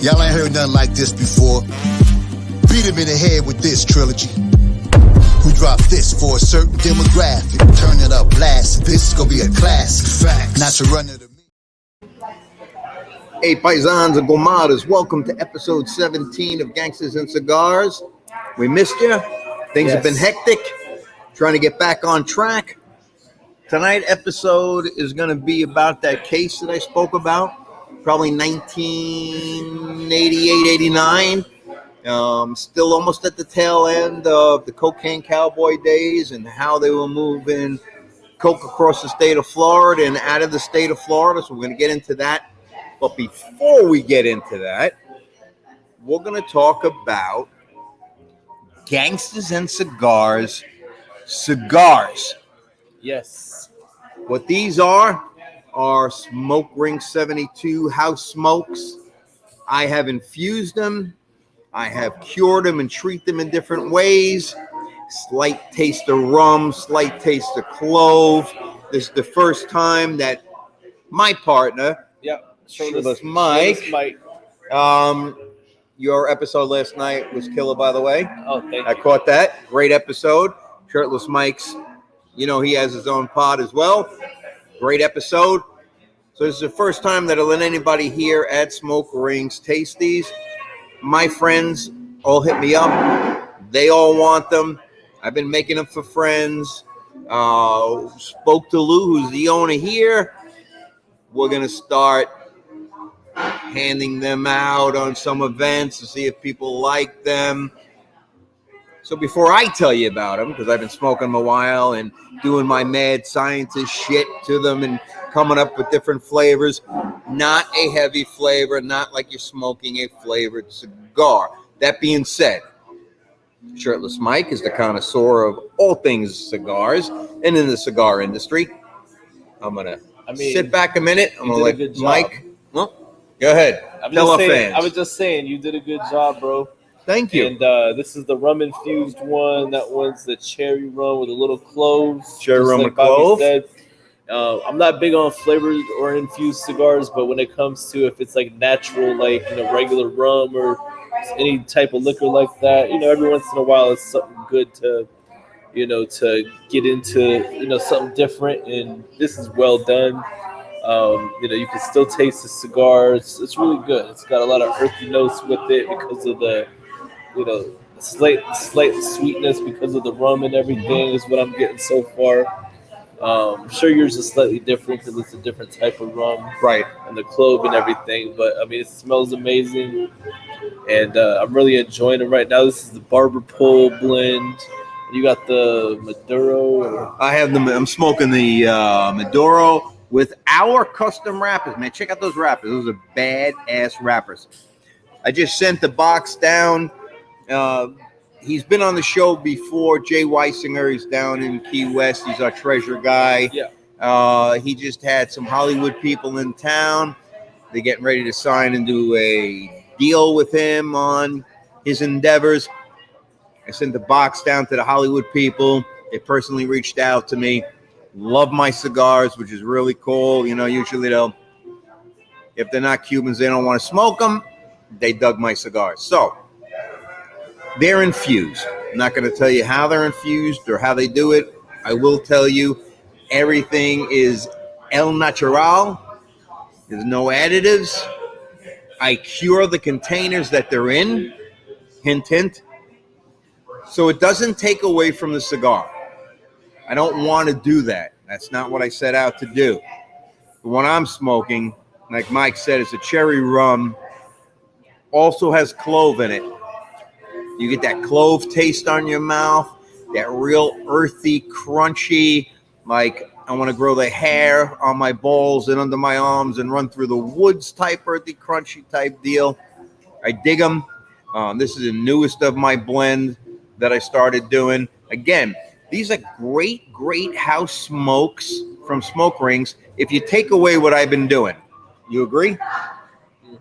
Y'all ain't heard nothing like this before. Beat him in the head with this trilogy. Who dropped this for a certain demographic? Turn it up, blast it. This is gonna be a classic. Facts. Not to run it to me. Hey, paisans and gomadas, welcome to episode 17 of Gangsters and Cigars. We missed you. Things have been hectic. Trying to get back on track. Tonight's episode is going to be about that case that I spoke about. Probably 1988, 89. Still almost at the tail end of the cocaine cowboy days and how they were moving coke across the state of Florida and out of the state of Florida. So we're going to get into that. But before we get into that, we're going to talk about Gangsters and Cigars. Cigars. Yes. What these are Smoke Ring 72 house smokes. I have infused them. I have cured them and treat them in different ways. Slight taste of rum, slight taste of clove. This is the first time that my partner, Shirtless Mike. Your episode last night was killer, by the way. Oh, thank you. I caught that. Great episode. Shirtless Mike's, he has his own pod as well. Great episode. So this is the first time that I'll let anybody here at Smoke Rings taste these. My friends all hit me up. They all want them. I've been making them for friends. Spoke to Lou, who's the owner here. We're going to start handing them out on some events to see if people like them. So before I tell you about them, because I've been smoking them a while and doing my mad scientist shit to them and coming up with different flavors, not a heavy flavor, not like you're smoking a flavored cigar. That being said, Shirtless Mike is the connoisseur of all things cigars and in the cigar industry. I'm going to sit back a minute. I'm going to let Mike. Well, go ahead. Tell our fans. I was just saying, you did a good job, bro. Thank you. And this is the rum infused one. That one's the cherry rum with a little cloves. Cherry rum with clove. I'm not big on flavored or infused cigars, but when it comes to if it's like natural, like regular rum or any type of liquor like that, every once in a while it's something good to to get into something different. And this is well done. You can still taste the cigar. It's really good. It's got a lot of earthy notes with it because of the slight sweetness because of the rum and everything is what I'm getting so far. I'm sure yours is slightly different because it's a different type of rum, right? And the clove and everything. But it smells amazing, and I'm really enjoying it right now. This is the Barber Pole blend. You got the Maduro. I'm smoking the Maduro with our custom wrappers. Man, check out those wrappers. Those are badass wrappers. I just sent the box down. He's been on the show before. Jay Weisinger, he's down in Key West. He's our treasure guy. Yeah. He just had some Hollywood people in town. They're getting ready to sign and do a deal with him on his endeavors. I sent the box down to the Hollywood people. They personally reached out to me. Love my cigars, which is really cool. Usually if they're not Cubans, they don't want to smoke them. They dug my cigars. So they're infused. I'm not going to tell you how they're infused or how they do it. I will tell you everything is el natural. There's no additives. I cure the containers that they're in. Hint, hint. So it doesn't take away from the cigar. I don't want to do that. That's not what I set out to do. But when I'm smoking, like Mike said, it's a cherry rum. Also has clove in it. You get that clove taste on your mouth, that real earthy, crunchy, like I want to grow the hair on my balls and under my arms and run through the woods type, earthy, crunchy type deal. I dig them. This is the newest of my blend that I started doing. Again, these are great, great house smokes from Smoke Rings if you take away what I've been doing. You agree? Mm-hmm.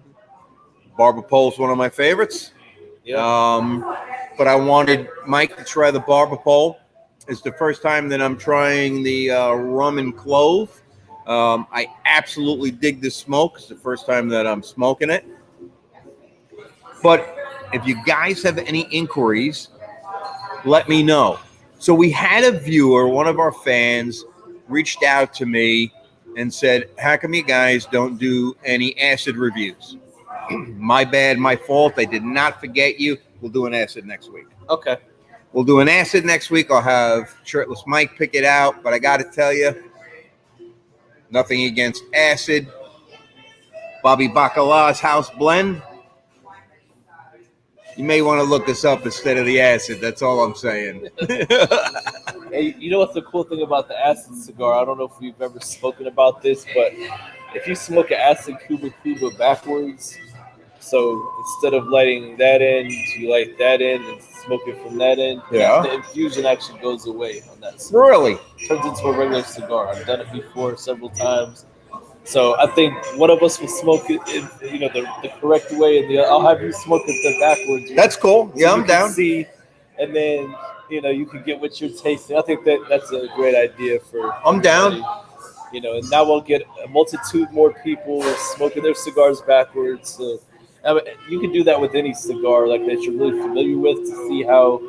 Barber Pole's one of my favorites. Yeah. But I wanted Mike to try the Barber Pole. It's the first time that I'm trying the rum and clove. I absolutely dig this smoke. It's the first time that I'm smoking it. But if you guys have any inquiries, let me know. So we had a viewer, one of our fans, reached out to me and said, how come you guys don't do any acid reviews? My bad, my fault. I did not forget you. We'll do an acid next week. Okay. We'll do an acid next week. I'll have Shirtless Mike pick it out. But I got to tell you, nothing against acid. Bobby Baccala's house blend. You may want to look this up instead of the acid. That's all I'm saying. Hey, you know what's the cool thing about the acid cigar? I don't know if we've ever spoken about this, but if you smoke an acid Cuba backwards, so instead of lighting that end, you light that end and smoke it from that end. Yeah. The infusion actually goes away on that cigar. Really? Turns into a regular cigar. I've done it before several times. So I think one of us will smoke it in, the correct way, and I'll have you smoke it backwards. That's cool. Yeah, so I'm down. See, and then you can get what you're tasting. I think that's a great idea for. I'm down. And now we'll get a multitude more people smoking their cigars backwards. So you can do that with any cigar like that you're really familiar with to see how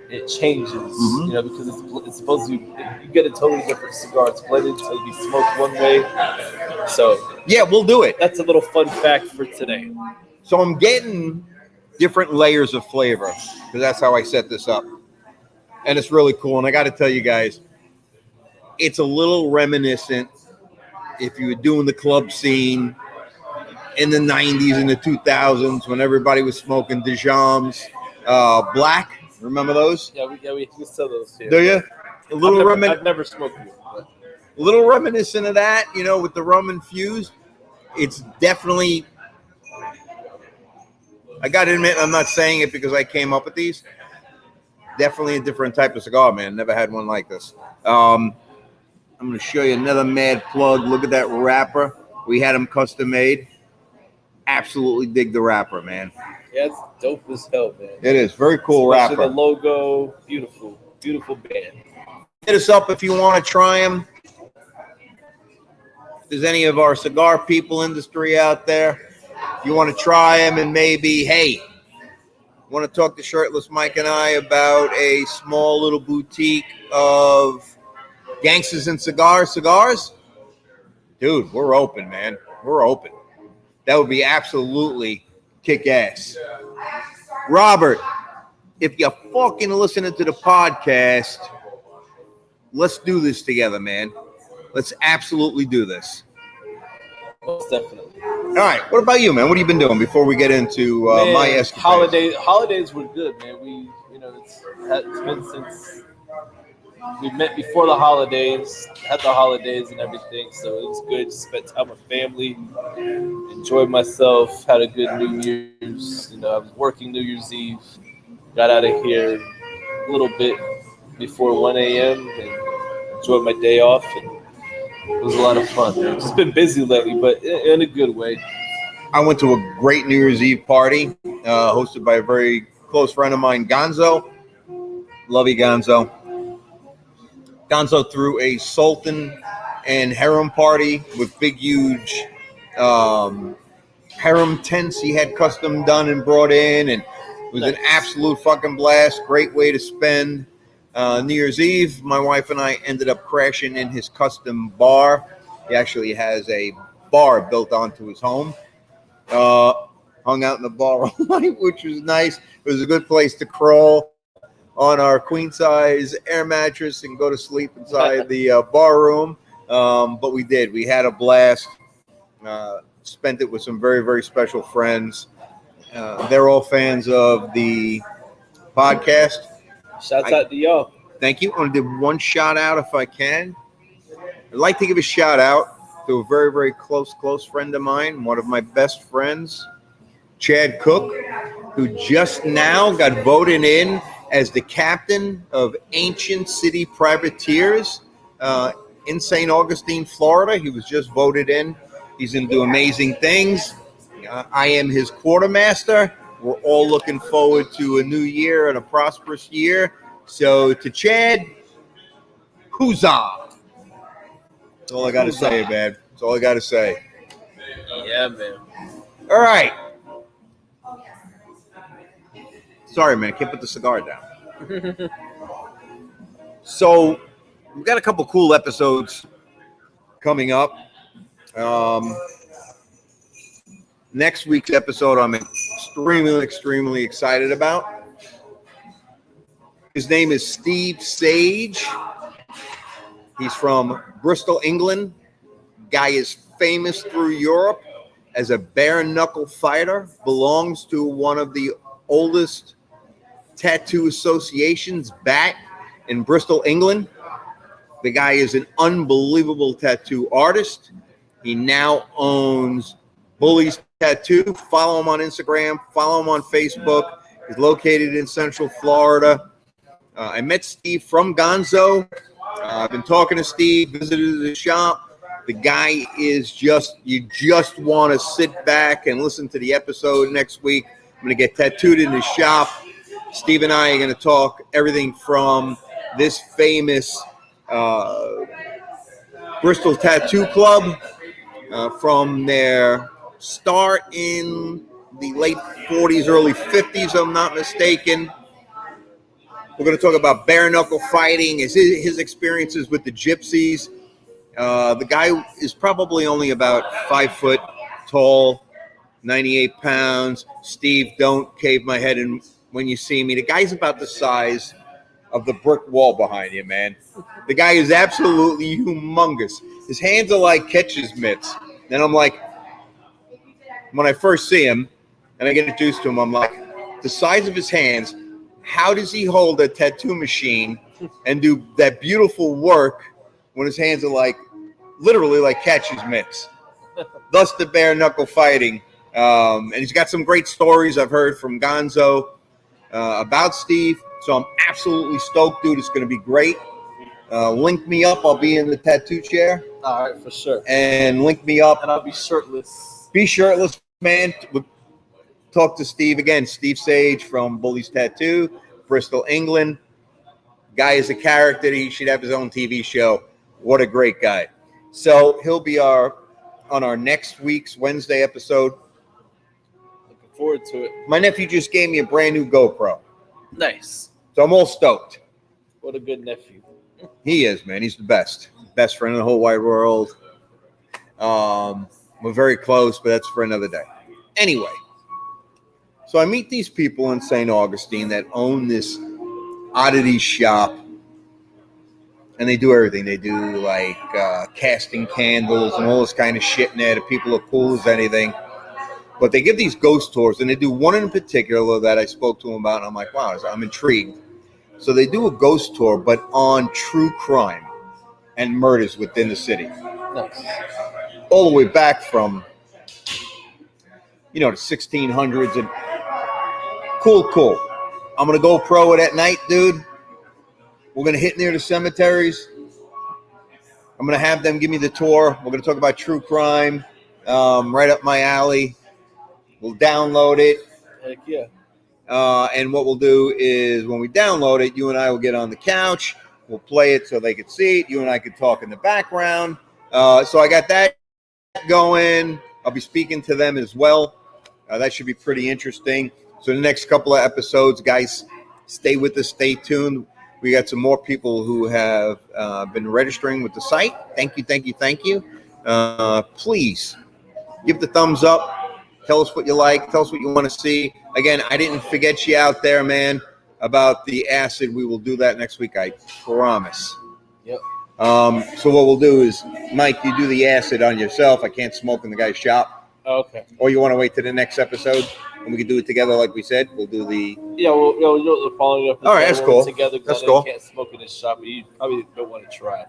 it changes. Mm-hmm. Because it's supposed to. You get a totally different cigar. It's blended to be smoked one way. So yeah, we'll do it. That's a little fun fact for today. So I'm getting different layers of flavor because that's how I set this up. And it's really cool. And I got to tell you guys, it's a little reminiscent if you were doing the club scene in the 90s and the 2000s when everybody was smoking Dijams Black. Remember those? Yeah, we sell those here. Do you? I've never smoked them. A little reminiscent of that, with the rum infused. It's definitely, I got to admit, I'm not saying it because I came up with these. Definitely a different type of cigar, man. Never had one like this. I'm going to show you another mad plug. Look at that wrapper. We had them custom made. Absolutely dig the wrapper, man. Yeah, it's dope as hell, man. It is. Very cool Especially wrapper. The logo, beautiful. Beautiful band. Hit us up if you want to try them. If there's any of our cigar people industry out there, if you want to try them and maybe, hey, want to talk to Shirtless Mike and I about a small little boutique of Gangsters and Cigars? Dude, we're open, man. We're open. That would be absolutely kick-ass. Robert, if you're fucking listening to the podcast, let's do this together, man. Let's absolutely do this. Most definitely. All right. What about you, man? What have you been doing before we get into my escapades? Holidays were good, man. It's been since we met before the holidays, had the holidays and everything. So it was good to spend time with family, enjoyed myself, had a good New Year's. I was working New Year's Eve, got out of here a little bit before 1 a.m. and enjoyed my day off. And it was a lot of fun. It's just been busy lately, but in a good way. I went to a great New Year's Eve party hosted by a very close friend of mine, Gonzo. Love you, Gonzo. Gonzo threw a Sultan and harem party with big, huge harem tents he had custom done and brought in. And it was an absolute fucking blast. Great way to spend New Year's Eve. My wife and I ended up crashing in his custom bar. He actually has a bar built onto his home. Hung out in the bar all night, which was nice. It was a good place to crawl on our queen size air mattress and go to sleep inside the bar room. But we did. We had a blast. Spent it with some very, very special friends. They're all fans of the podcast. Shouts out to y'all. Thank you. I want to do one shout out if I can. I'd like to give a shout out to a very, very close friend of mine, one of my best friends, Chad Cook, who just now got voted in as the captain of Ancient City Privateers in St. Augustine, Florida. He was just voted in. He's going to do amazing things. I am his quartermaster. We're all looking forward to a new year and a prosperous year. So to Chad, huzzah. That's all I got to say, man. That's all I got to say. Yeah, man. All right. Sorry, man, I can't put the cigar down. So we've got a couple cool episodes coming up. Next week's episode I'm extremely excited about. His name is Steve Sage. He's from Bristol, England. Guy is famous through Europe as a bare knuckle fighter, belongs to one of the oldest tattoo associations back in Bristol, England. The guy is an unbelievable tattoo artist. He now owns Bully's Tattoo. Follow him on Instagram, follow him on Facebook. He's located in Central Florida. I met Steve from Gonzo. I've been talking to Steve, visited his shop. The guy is you just want to sit back and listen to the episode next week. I'm going to get tattooed in his shop. Steve and I are going to talk everything from this famous Bristol Tattoo Club, from their start in the late 40s, early 50s, if I'm not mistaken. We're going to talk about bare knuckle fighting, his experiences with the gypsies. The guy is probably only about 5 foot tall, 98 pounds. Steve, don't cave my head in when you see me. The guy's about the size of the brick wall behind you, man. The guy is absolutely humongous. His hands are like catcher's mitts. And I'm like, when I first see him and I get introduced to him, I'm like, the size of his hands, how does he hold a tattoo machine and do that beautiful work when his hands are like literally like catcher's mitts? Thus the bare knuckle fighting. And he's got some great stories I've heard from Gonzo about Steve. So I'm absolutely stoked, dude. It's going to be great. Link me up. I'll be in the tattoo chair. All right, for sure. And link me up. And I'll be shirtless. Be shirtless, man. We'll talk to Steve again. Steve Sage from Bully's Tattoo, Bristol, England. Guy is a character. He should have his own TV show. What a great guy. So he'll be on our next week's Wednesday episode. Looking forward to it. My nephew just gave me a brand new GoPro. Nice. So I'm all stoked. What a good nephew. He is, man. He's the best. Best friend in the whole wide world. We're very close, but that's for another day. Anyway, so I meet these people in St. Augustine that own this oddity shop, and they do everything. They do like casting candles and all this kind of shit in there. The people are cool as anything. But they give these ghost tours, and they do one in particular that I spoke to them about, and I'm like, wow, I'm intrigued. So they do a ghost tour, but on true crime and murders within the city. Nice. All the way back from, the 1600s. And cool. I'm going to go pro it at night, dude. We're going to hit near the cemeteries. I'm going to have them give me the tour. We're going to talk about true crime, right up my alley. We'll download it. Heck yeah. And what we'll do is when we download it, you and I will get on the couch. We'll play it so they can see it. You and I can talk in the background. So I got that going. I'll be speaking to them as well. That should be pretty interesting. So the next couple of episodes, guys, stay with us. Stay tuned. We got some more people who have been registering with the site. Thank you. Please give the thumbs up. Tell us what you like. Tell us what you want to see. Again, I didn't forget you out there, man, about the acid. We will do that next week, I promise. Yep. So what we'll do is, Mike, you do the acid on yourself. I can't smoke in the guy's shop. Okay. Or you want to wait to the next episode, and we can do it together like we said. We'll do the... Yeah, we'll do the following up. All right, that's cool. Together, that's cool. You can't smoke in this shop, but you probably don't want to try.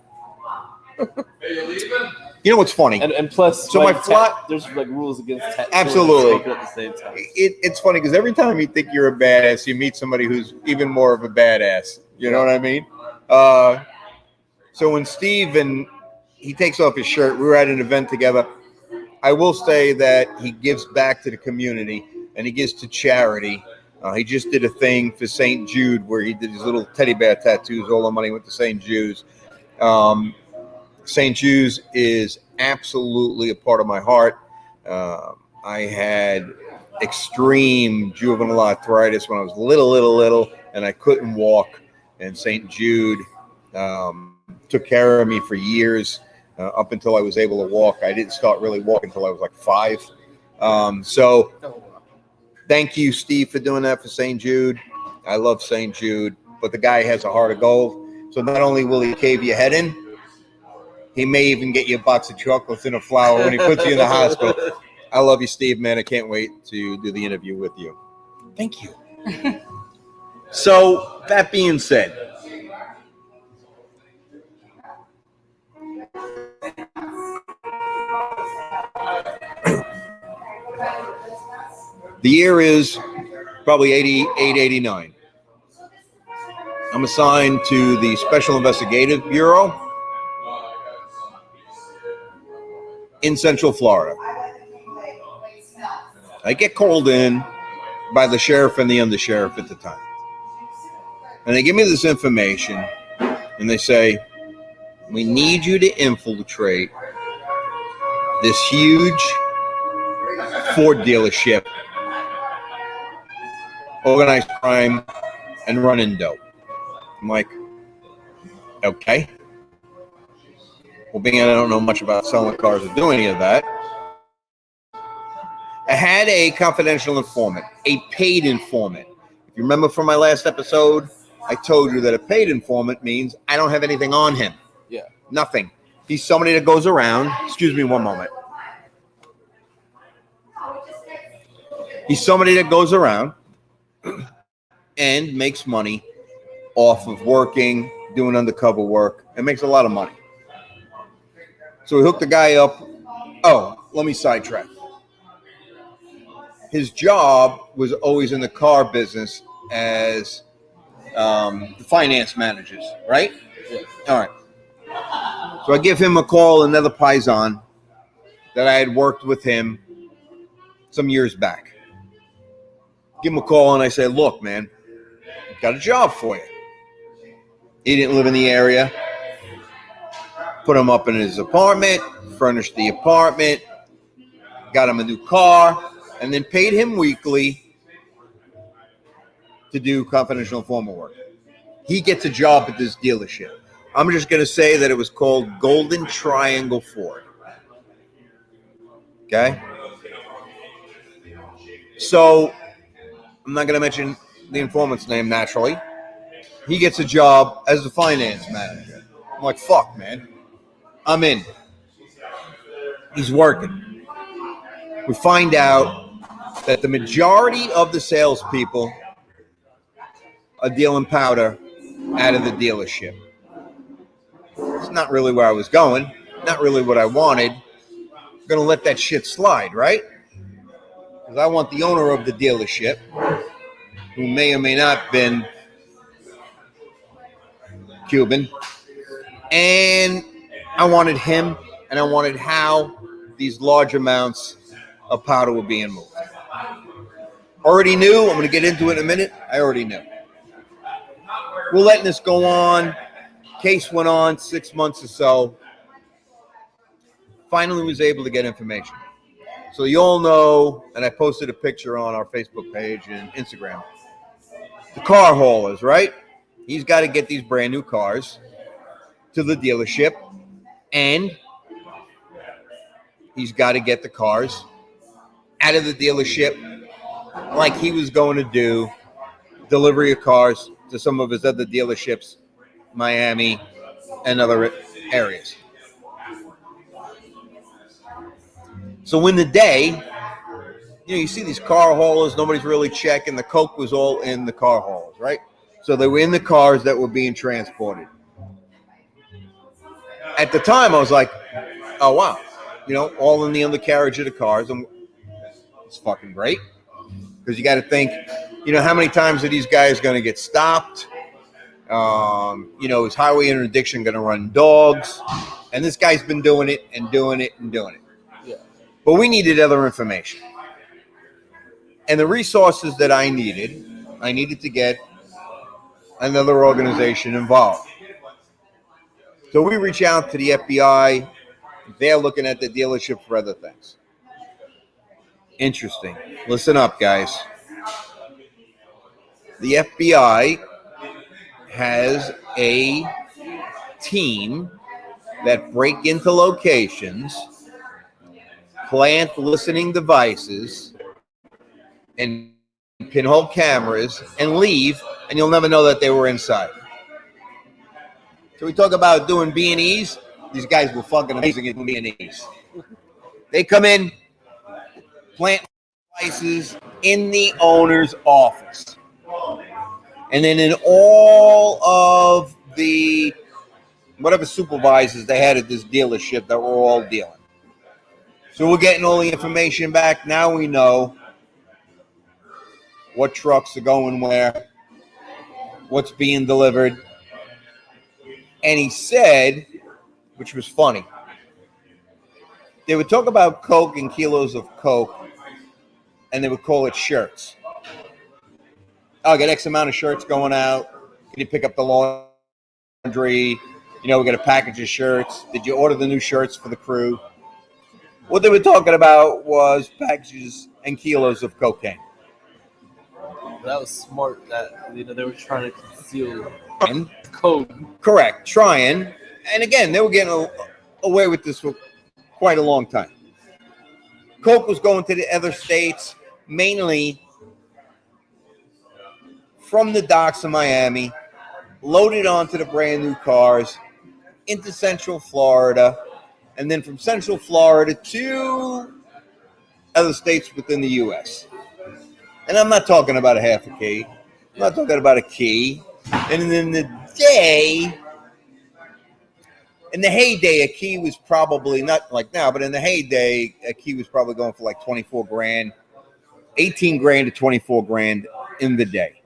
You know what's funny? And plus, so my flat, there's like rules against absolutely at the same time. It's funny because every time you think you're a badass, you meet somebody who's even more of a badass. You know what I mean? So when Steve he takes off his shirt, we were at an event together. I will say that he gives back to the community and he gives to charity. He just did a thing for St. Jude where he did his little teddy bear tattoos. All the money went to St. Jude's. St. Jude's is absolutely a part of my heart. I had extreme juvenile arthritis when I was little, and I couldn't walk. And St. Jude took care of me for years up until I was able to walk. I didn't start really walking until I was like 5. So thank you, Steve, for doing that for St. Jude. I love St. Jude, but the guy has a heart of gold. So not only will he cave your head in, he may even get you a box of chocolates and a flower when he puts you in the hospital. I love you, Steve, man. I can't wait to do the interview with you. Thank you. So that being said, the year is probably 88, 89. I'm assigned to the Special Investigative Bureau in Central Florida. I get called in by the sheriff and the undersheriff at the time. And they give me this information, and they say, we need you to infiltrate this huge Ford dealership, organized crime, and running dope. I'm like, okay. Well, being I don't know much about selling cars or doing any of that, I had a confidential informant, a paid informant. If you remember from my last episode, I told you that a paid informant means I don't have anything on him. Yeah. Nothing. He's somebody that goes around. Excuse me one moment. He's somebody that goes around and makes money off of working, doing undercover work, and makes a lot of money. So we hooked the guy up. Oh, let me sidetrack. His job was always in the car business as the finance managers, right? Yeah. All right. So I give him a call, another paisan that I had worked with him some years back. Give him a call and I say, look, man, I've got a job for you. He didn't live in the area. Put him up in his apartment, furnished the apartment, got him a new car, and then paid him weekly to do confidential informant work. He gets a job at this dealership. I'm just going to say that it was called Golden Triangle Ford. Okay? So, I'm not going to mention the informant's name, naturally. He gets a job as the finance manager. I'm like, fuck, man. I'm in. He's working. We find out that the majority of the salespeople are dealing powder out of the dealership. It's not really where I was going. Not really what I wanted. I'm going to let that shit slide, right? Because I want the owner of the dealership, who may or may not have been Cuban, and I wanted him, and I wanted how these large amounts of powder were being moved. Already knew. I'm going to get into it in a minute. I already knew. We're letting this go on. Case went on 6 months or so. Finally was able to get information. So you all know, and I posted a picture on our Facebook page and Instagram, the car haulers, right? He's got to get these brand new cars to the dealership, and he's got to get the cars out of the dealership like he was going to do delivery of cars to some of his other dealerships, Miami and other areas. So in the day, you see these car haulers, nobody's really checking. The coke was all in the car haulers, right? So they were in the cars that were being transported. At the time, I was like, oh, wow. All in the undercarriage of the cars. And it's fucking great. Because you got to think, how many times are these guys going to get stopped? Is highway interdiction going to run dogs? And this guy's been doing it and doing it and doing it. Yeah. But we needed other information. And the resources that I needed to get another organization involved. So we reach out to the FBI. They're looking at the dealership for other things. Interesting. Listen up, guys. The FBI has a team that break into locations, plant listening devices, and pinhole cameras, and leave, and you'll never know that they were inside. So we talk about doing B&Es. These guys were fucking amazing at doing B&Es. They come in, plant devices in the owner's office. And then in all of the whatever supervisors they had at this dealership that were all dealing. So we're getting all the information back. Now we know what trucks are going where, what's being delivered. And he said, which was funny, they would talk about Coke and kilos of Coke, and they would call it shirts. Oh, I got X amount of shirts going out. Can you pick up the laundry? You know, we got a package of shirts. Did you order the new shirts for the crew? What they were talking about was packages and kilos of cocaine. That was smart. That they were trying to conceal And code. correct, trying. And again, they were getting away with this for quite a long time. Coke was going to the other states, mainly from the docks of Miami, loaded onto the brand new cars into Central Florida, and then from Central Florida to other states within the U.S. And I'm not talking about a half a key. I'm not talking about a key. And in the heyday, a key was probably not like now, but in the heyday, a key was probably going for like 24 grand, 18 grand to 24 grand in the day.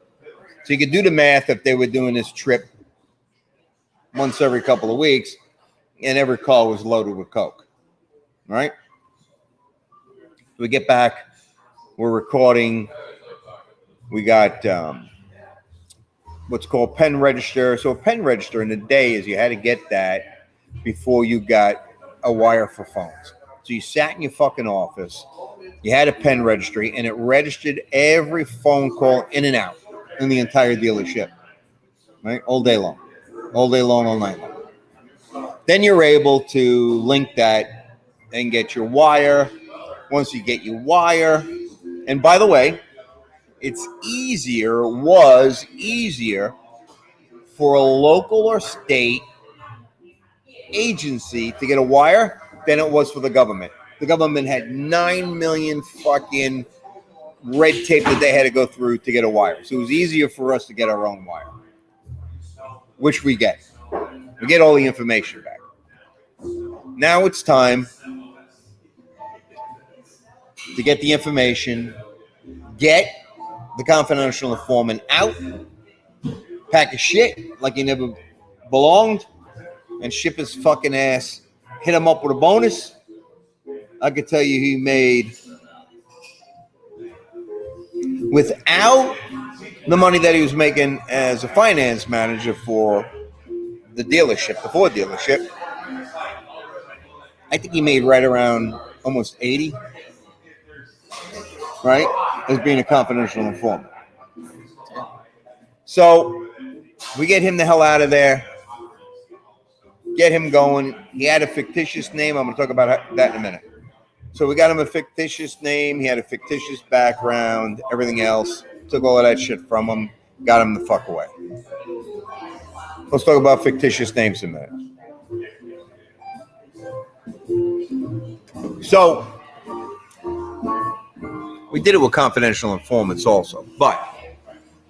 So you could do the math if they were doing this trip once every couple of weeks, and every car was loaded with Coke. All right? We get back. We're recording. We got what's called pen register. So a pen register in the day is you had to get that before you got a wire for phones. So you sat in your fucking office. You had a pen registry, and it registered every phone call in and out in the entire dealership. Right? All day long. All day long, all night long. Then you're able to link that and get your wire. Once you get your wire, and by the way, was easier for a local or state agency to get a wire than it was for the government. The government had 9 million fucking red tape that they had to go through to get a wire. So it was easier for us to get our own wire, which we get. We get all the information back. Now it's time to get the information, get the confidential informant out, pack his shit like he never belonged, and ship his fucking ass, hit him up with a bonus. I could tell you he made, without the money that he was making as a finance manager for the dealership, the Ford dealership, I think he made right around almost 80, right, as being a confidential informant. So we get him the hell out of there, get him going. He had a fictitious name. I'm going to talk about that in a minute. So we got him a fictitious name. He had a fictitious background, everything else. Took all of that shit from him, got him the fuck away. Let's talk about fictitious names in a minute. So we did it with confidential informants also, but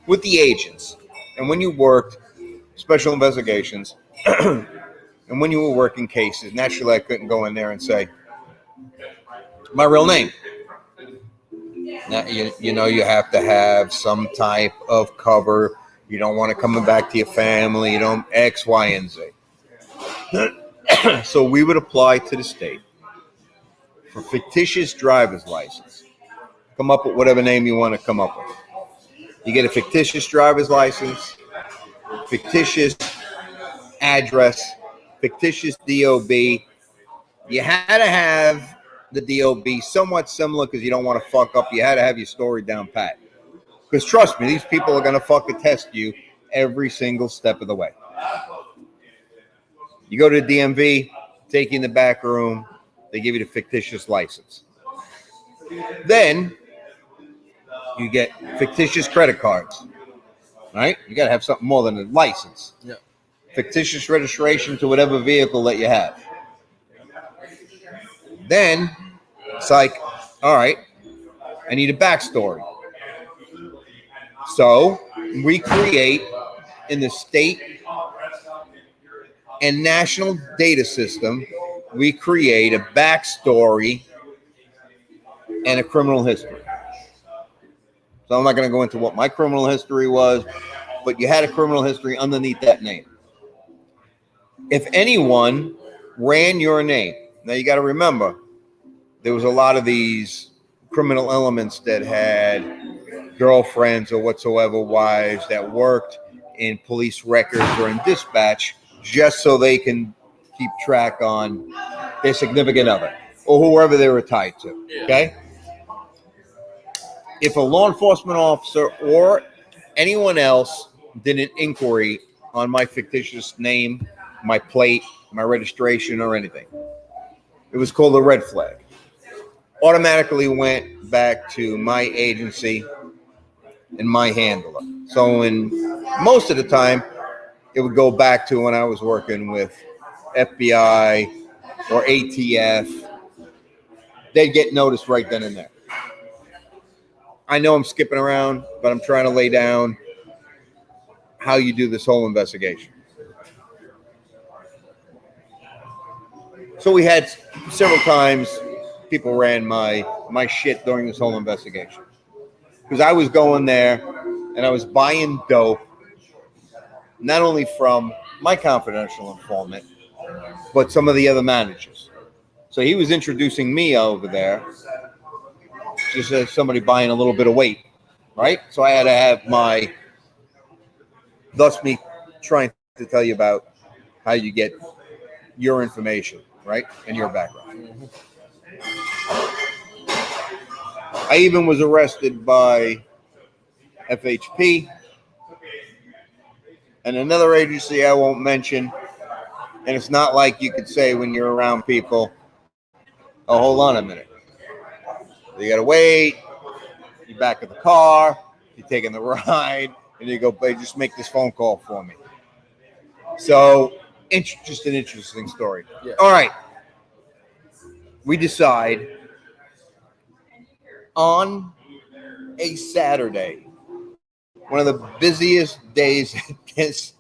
with the agents. And when you worked special investigations and when you were working cases, naturally I couldn't go in there and say my real name. Now, you know, you have to have some type of cover. You don't want to come back to your family. You don't X, Y, and Z. So we would apply to the state for fictitious driver's license. Come up with whatever name you want to come up with. You get a fictitious driver's license, fictitious address, fictitious DOB. You had to have the deal be somewhat similar because you don't want to fuck up. You had to have your story down pat. Because trust me, these people are going to fucking test you every single step of the way. You go to the DMV, take you in the back room, they give you the fictitious license. Then you get fictitious credit cards, right? You got to have something more than a license. Yeah. Fictitious registration to whatever vehicle that you have. Then it's like, all right, I need a backstory. So we create in the state and national data system, we create a backstory and a criminal history. So I'm not going to go into what my criminal history was, but you had a criminal history underneath that name. If anyone ran your name, now you got to remember, there was a lot of these criminal elements that had girlfriends or whatsoever, wives that worked in police records or in dispatch just so they can keep track on their significant other or whoever they were tied to, okay? If a law enforcement officer or anyone else did an inquiry on my fictitious name, my plate, my registration, or anything, it was called a red flag. Automatically went back to my agency and my handler. So in most of the time, it would go back to when I was working with FBI or ATF. They'd get noticed right then and there. I know I'm skipping around, but I'm trying to lay down how you do this whole investigation. So we had several times people ran my shit during this whole investigation. Because I was going there and I was buying dope, not only from my confidential informant, but some of the other managers. So he was introducing me over there, just as somebody buying a little bit of weight, right? So I had to have thus me trying to tell you about how you get your information, right? And your background. I even was arrested by FHP and another agency I won't mention. And it's not like you could say when you're around people, oh, hold on a minute. You got to wait. You're back at the car. You're taking the ride. And you go, hey, just make this phone call for me. So, just an interesting story. Yeah. All right. We decide on a Saturday, one of the busiest days at this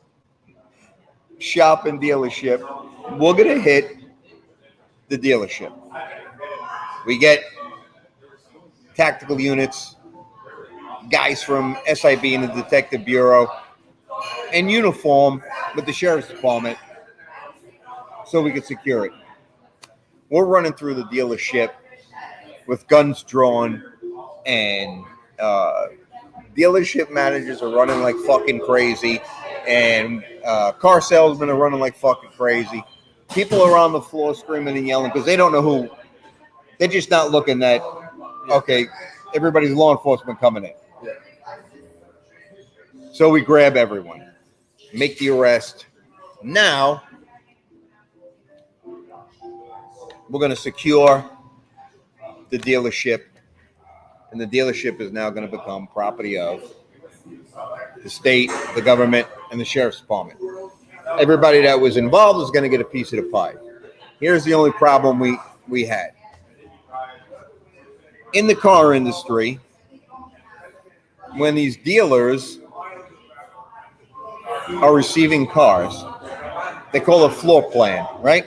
shop and dealership, we're going to hit the dealership. We get tactical units, guys from SIB and the Detective Bureau, in uniform with the Sheriff's Department so we could secure it. We're running through the dealership with guns drawn, and dealership managers are running like fucking crazy, and car salesmen are running like fucking crazy. People are on the floor screaming and yelling because they don't know who. They're just not looking at, okay, everybody's law enforcement coming in. Yeah. So we grab everyone, make the arrest. Now, we're going to secure the dealership, and the dealership is now going to become property of the state, the government, and the Sheriff's Department. Everybody that was involved is going to get a piece of the pie. Here's the only problem we had. In the car industry, when these dealers are receiving cars, they call it floor plan, right?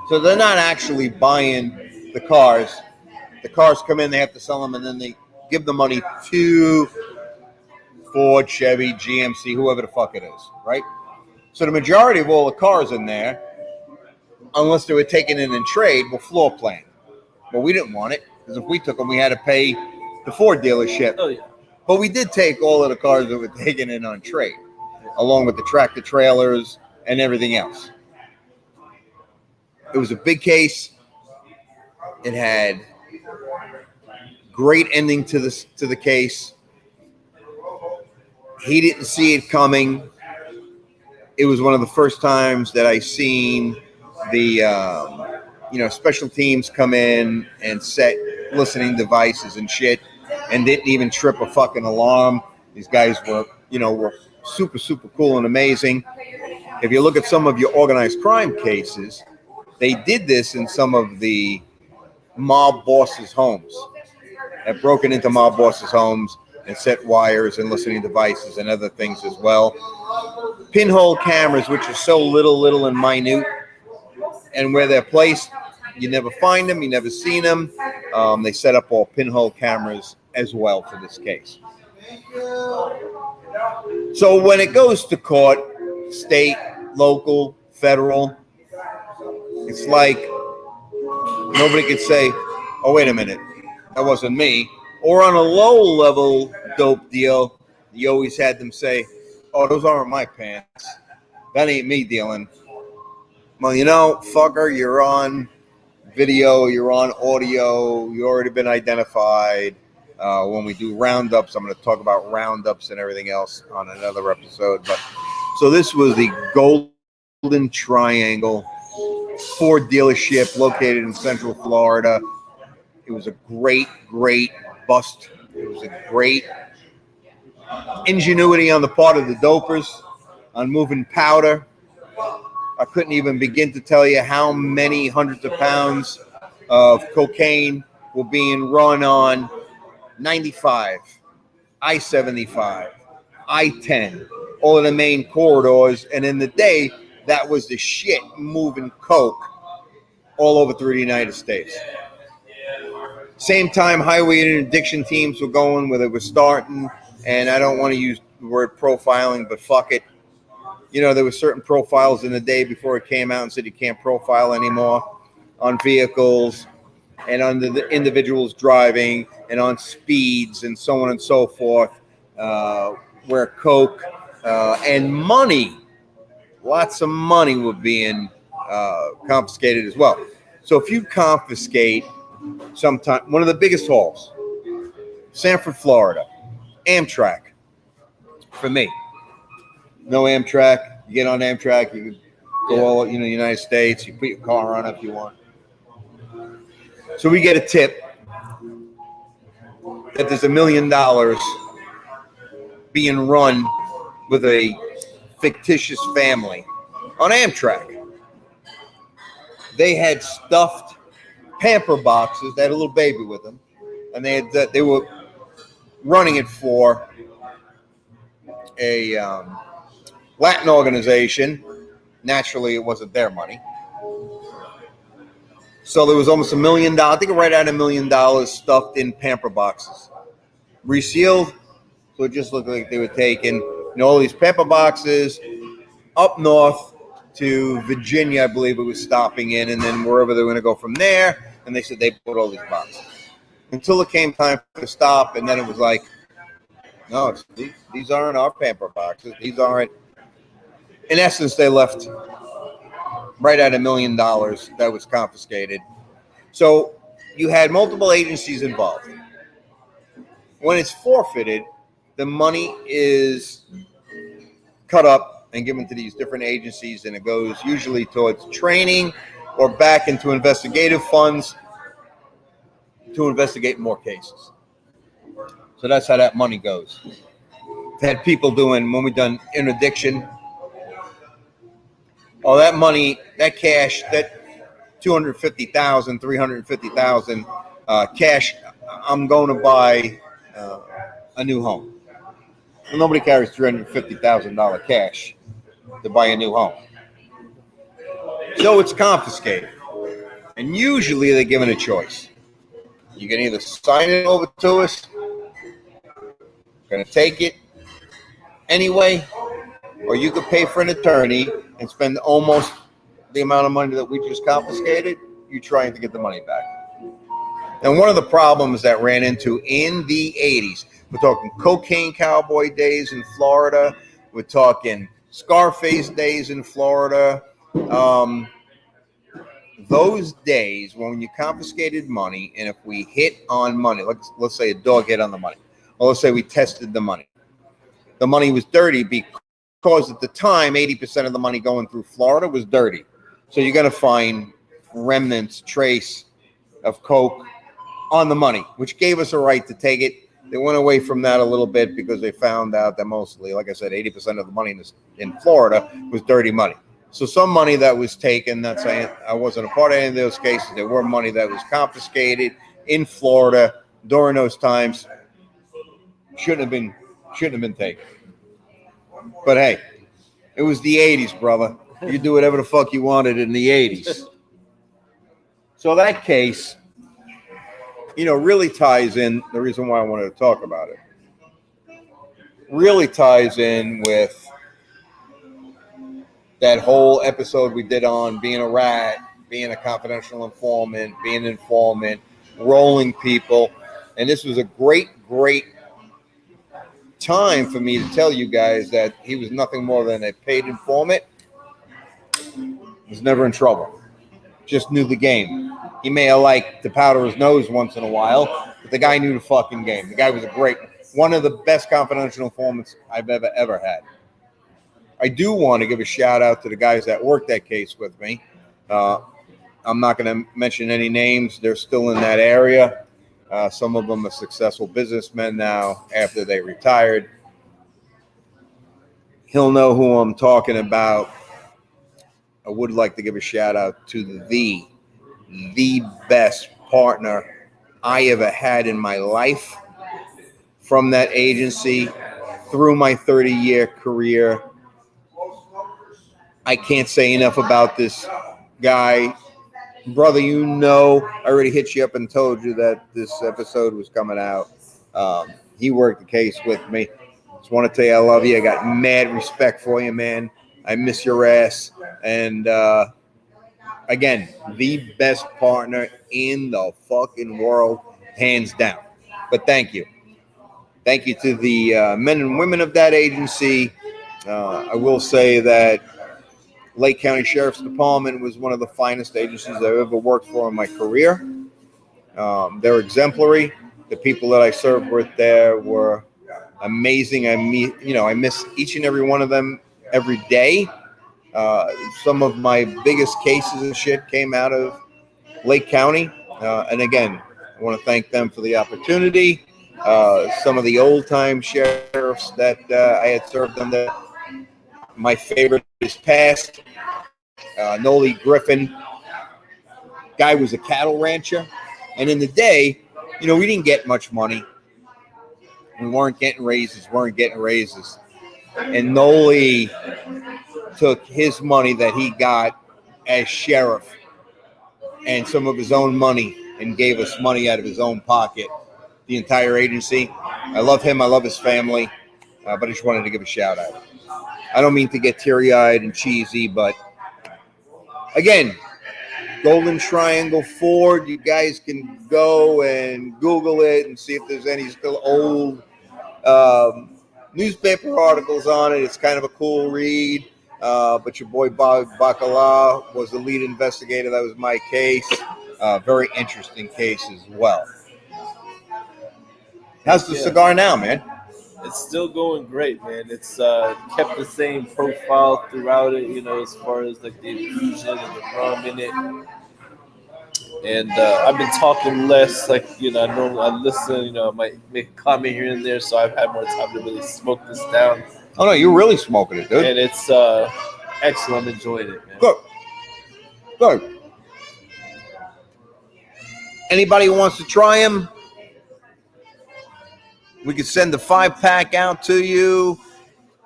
So they're not actually buying the cars. The cars come in, they have to sell them, and then they give the money to Ford, Chevy, GMC, whoever the fuck it is, right? So the majority of all the cars in there, unless they were taken in trade, were floor plan. But we didn't want it, because if we took them, we had to pay the Ford dealership. Oh, yeah. But we did take all of the cars that were taken in on trade, along with the tractor trailers and everything else. It was a big case. It had Great ending to the case. He didn't see it coming. It was one of the first times that I seen the special teams come in and set listening devices and shit, and didn't even trip a fucking alarm. These guys were super, super cool and amazing. If you look at some of your organized crime cases, they did this in some of the mob bosses' homes. Have broken into mob bosses' homes and set wires and listening devices and other things as well. Pinhole cameras, which are so little and minute, and where they're placed, you never find them, you never seen them. They set up all pinhole cameras as well for this case. So when it goes to court, state, local, federal, it's like nobody could say, oh, wait a minute, that wasn't me. Or on a low-level dope deal, you always had them say, oh, those aren't my pants. That ain't me dealing. Well, fucker, you're on video, you're on audio, you already been identified. When we do roundups, I'm going to talk about roundups and everything else on another episode. But so this was the Golden Triangle Ford dealership located in Central Florida. It was a great bust. It was a great ingenuity on the part of the dopers on moving powder. I couldn't even begin to tell you how many hundreds of pounds of cocaine were being run on 95, I-75, I-10, all of the main corridors. And in the day, that was the shit moving coke all over through the United States. Same time, highway interdiction teams were going where they were starting. And I don't want to use the word profiling, but fuck it. There were certain profiles in the day before it came out and said you can't profile anymore on vehicles and on the individuals driving and on speeds and so on and so forth, where coke and money, lots of money were being confiscated as well. So if you confiscate sometime, one of the biggest hauls, Sanford, Florida, Amtrak, for me. No Amtrak. You get on Amtrak, you can go all the United States. You put your car on it if you want. So we get a tip that there's $1 million being run with a fictitious family on Amtrak. They had stuffed pamper boxes. They had a little baby with them, and they were running it for a Latin organization. Naturally, it wasn't their money. So there was almost $1 million, I think right at $1 million stuffed in pamper boxes. Resealed, so it just looked like they were taking all these pamper boxes up north to Virginia, I believe it was stopping in, and then wherever they were going to go from there. And they said they put all these boxes. Until it came time to stop, and then it was like, no, these aren't our pamper boxes. These aren't. In essence, they left right at $1 million that was confiscated. So you had multiple agencies involved. When it's forfeited, the money is cut up and given to these different agencies, and it goes usually towards training or back into investigative funds to investigate more cases. So that's how that money goes. Had people doing, when we done interdiction, oh, that money, that cash, that $250,000, $350,000 cash, I'm going to buy a new home. Well, nobody carries $350,000 cash to buy a new home. So it's confiscated. And usually they're given a choice. You can either sign it over to us, going to take it anyway, or you could pay for an attorney and spend almost the amount of money that we just confiscated, you trying to get the money back. And one of the problems that ran into in the 80s, we're talking cocaine cowboy days in Florida, we're talking Scarface days in Florida, those days when you confiscated money, and if we hit on money, let's say a dog hit on the money, or let's say we tested the money was dirty because at the time 80% of the money going through Florida was dirty. So you're going to find remnants, trace of coke on the money, which gave us a right to take it. They went away from that a little bit because they found out that mostly, like I said, 80% of the money in Florida was dirty money. So some money that was taken, not saying I wasn't a part of any of those cases, there were money that was confiscated in Florida during those times. Shouldn't have been taken. But hey, it was the 80s, brother. You do whatever the fuck you wanted in the 80s. So that case, really ties in. The reason why I wanted to talk about it really ties in with that whole episode we did on being a rat, being a confidential informant, being an informant, rolling people. And this was a great time for me to tell you guys that he was nothing more than a paid informant. Was never in trouble. Just knew the game. He may have liked to powder his nose once in a while, but the guy knew the fucking game. The guy was one of the best confidential informants I've ever had. I do want to give a shout out to the guys that worked that case with me. I'm not going to mention any names. They're still in that area. Some of them are successful businessmen now after they retired. He'll know who I'm talking about. I would like to give a shout out to the best partner I ever had in my life from that agency through my 30-year career. I can't say enough about this guy. Brother, I already hit you up and told you that this episode was coming out. He worked the case with me. Just want to tell you I love you. I got mad respect for you, man. I miss your ass. And again, the best partner in the fucking world, hands down. But thank you. Thank you to the men and women of that agency. I will say that Lake County Sheriff's Department was one of the finest agencies I've ever worked for in my career. They're exemplary. The people that I served with there were amazing. I miss each and every one of them every day. Some of my biggest cases and shit came out of Lake County. And again, I want to thank them for the opportunity. Some of the old-time sheriffs that I had served under. My favorite is past. Noli Griffin. Guy was a cattle rancher. And in the day, we didn't get much money. We weren't getting raises. And Noli took his money that he got as sheriff and some of his own money and gave us money out of his own pocket, the entire agency. I love him. I love his family. But I just wanted to give a shout out. I don't mean to get teary-eyed and cheesy, but again, Golden Triangle Ford, you guys can go and Google it and see if there's any still old newspaper articles on it. It's kind of a cool read. But your boy Bobby Baccala was the lead investigator. That was my case. Very interesting case as well. How's the cigar now, man? It's still going great, man. It's kept the same profile throughout it, as far as like the infusion and the rum in it. And I've been talking less, I listen, I might make a comment here and there, so I've had more time to really smoke this down. Oh no, you're really smoking it, dude. And it's excellent. I'm enjoying it, man. Good. Anybody who wants to try them, we could send the 5-pack out to you.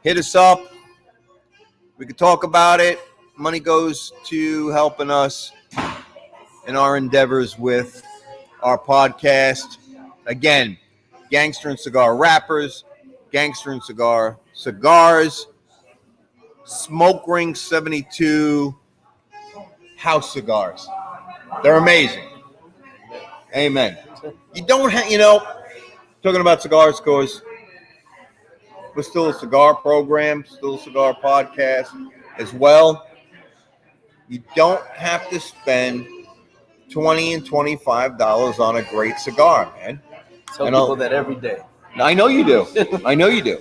Hit us up. We could talk about it. Money goes to helping us in our endeavors with our podcast. Again, Gangster and Cigar Wrappers, Gangster and Cigar Cigars, Smoke Ring 72 house cigars. They're amazing. Amen. You don't have, talking about cigars, of course, we're still a cigar program, still a cigar podcast as well. You don't have to spend $20 and $25 on a great cigar, man. Tell And I'll- people that every day. I know you do. I know you do.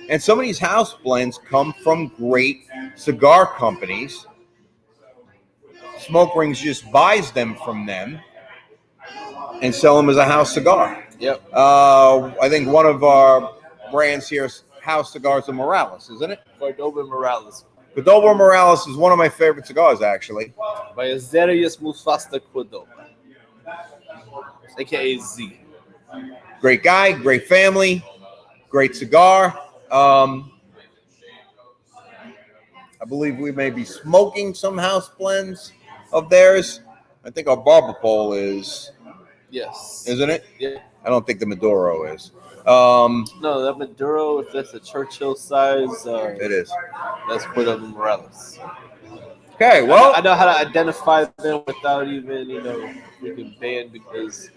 And some of these house blends come from great cigar companies. Smoke Rings just buys them from them and sell them as a house cigar. Yep. I think one of our brands here is House Cigars of Morales, isn't it? Cordoba Morales. Cordoba Morales is one of my favorite cigars, actually. By Azarias Mufasta Cordoba. AKA Z. Great guy, great family, great cigar. I believe we may be smoking some house blends of theirs. I think our barber pole is, Yes. isn't it? Yeah. I don't think the Maduro is. No, that Maduro, if that's a Churchill size, It is. that's Cordoba Morales. Okay, well, I know how to identify them without even, freaking banned because,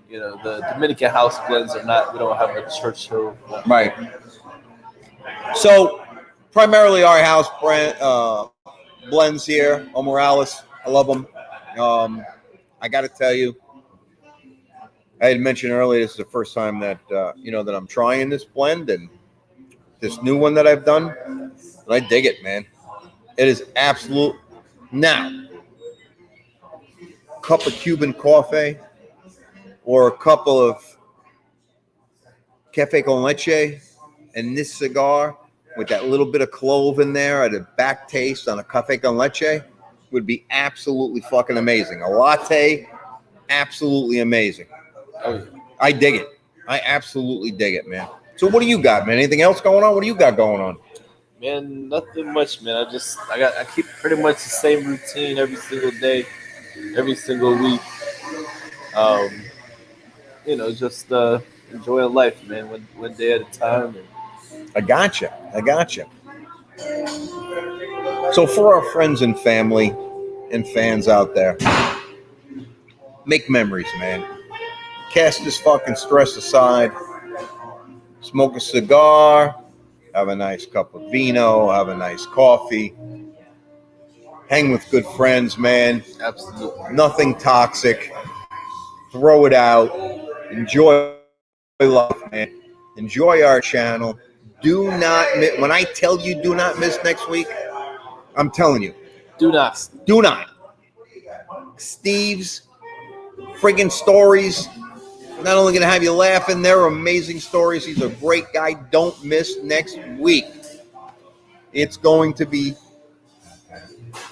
the Dominican house blends are not, we don't have a Churchill. right. So, primarily our house brand blends here. O Morales, I love them. I got to tell you, I had mentioned earlier, this is the first time that that I'm trying this blend and this new one that I've done, and I dig it, man. It is absolute. Now, a cup of Cuban coffee or a couple of cafe con leche and this cigar with that little bit of clove in there at a back taste on a cafe con leche would be absolutely fucking amazing. A latte, absolutely amazing. Oh, yeah. I dig it. I absolutely dig it, man. So what do you got, man? Anything else going on? What do you got going on? Man, nothing much, man. I keep pretty much the same routine every single day, every single week. Just enjoying life, man, one day at a time. I gotcha. So for our friends and family and fans out there, make memories, man. Cast this fucking stress aside. Smoke a cigar. Have a nice cup of vino. Have a nice coffee. Hang with good friends, man. Absolutely. Nothing toxic. Throw it out. Enjoy life, man. Enjoy our channel. Do not miss. When I tell you do not miss next week, I'm telling you. Do not. Do not. Steve's friggin' stories. Not only going to have you laughing, they're amazing stories. He's a great guy. Don't miss next week. It's going to be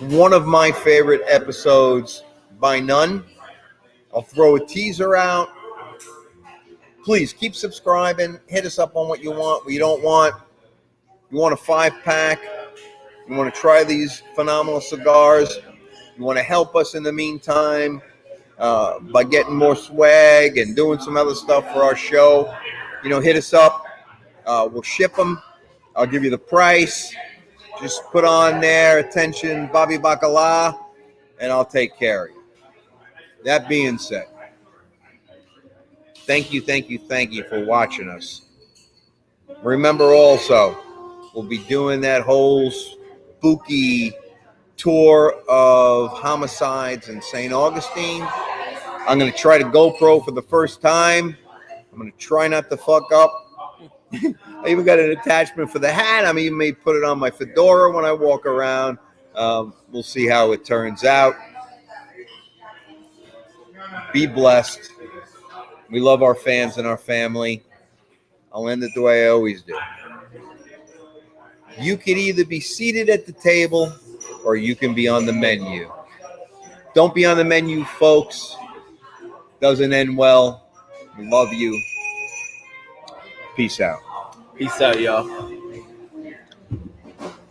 one of my favorite episodes by none. I'll throw a teaser out. Please keep subscribing. Hit us up on what you want, what you don't want. You want a 5-pack? You want to try these phenomenal cigars? You want to help us in the meantime by getting more swag and doing some other stuff for our show? Hit us up. We'll ship them. I'll give you the price. Just put on there, attention, Bobby Baccala, and I'll take care of you. That being said, thank you for watching us. Remember also, we'll be doing that whole spooky tour of homicides in St. Augustine. I'm going to try to GoPro for the first time. I'm going to try not to fuck up. I even got an attachment for the hat. I even may put it on my fedora when I walk around. We'll see how it turns out. Be blessed. We love our fans and our family. I'll end it the way I always do. You can either be seated at the table or you can be on the menu. Don't be on the menu, folks. Doesn't end well. We love you. Peace out. Peace out, y'all.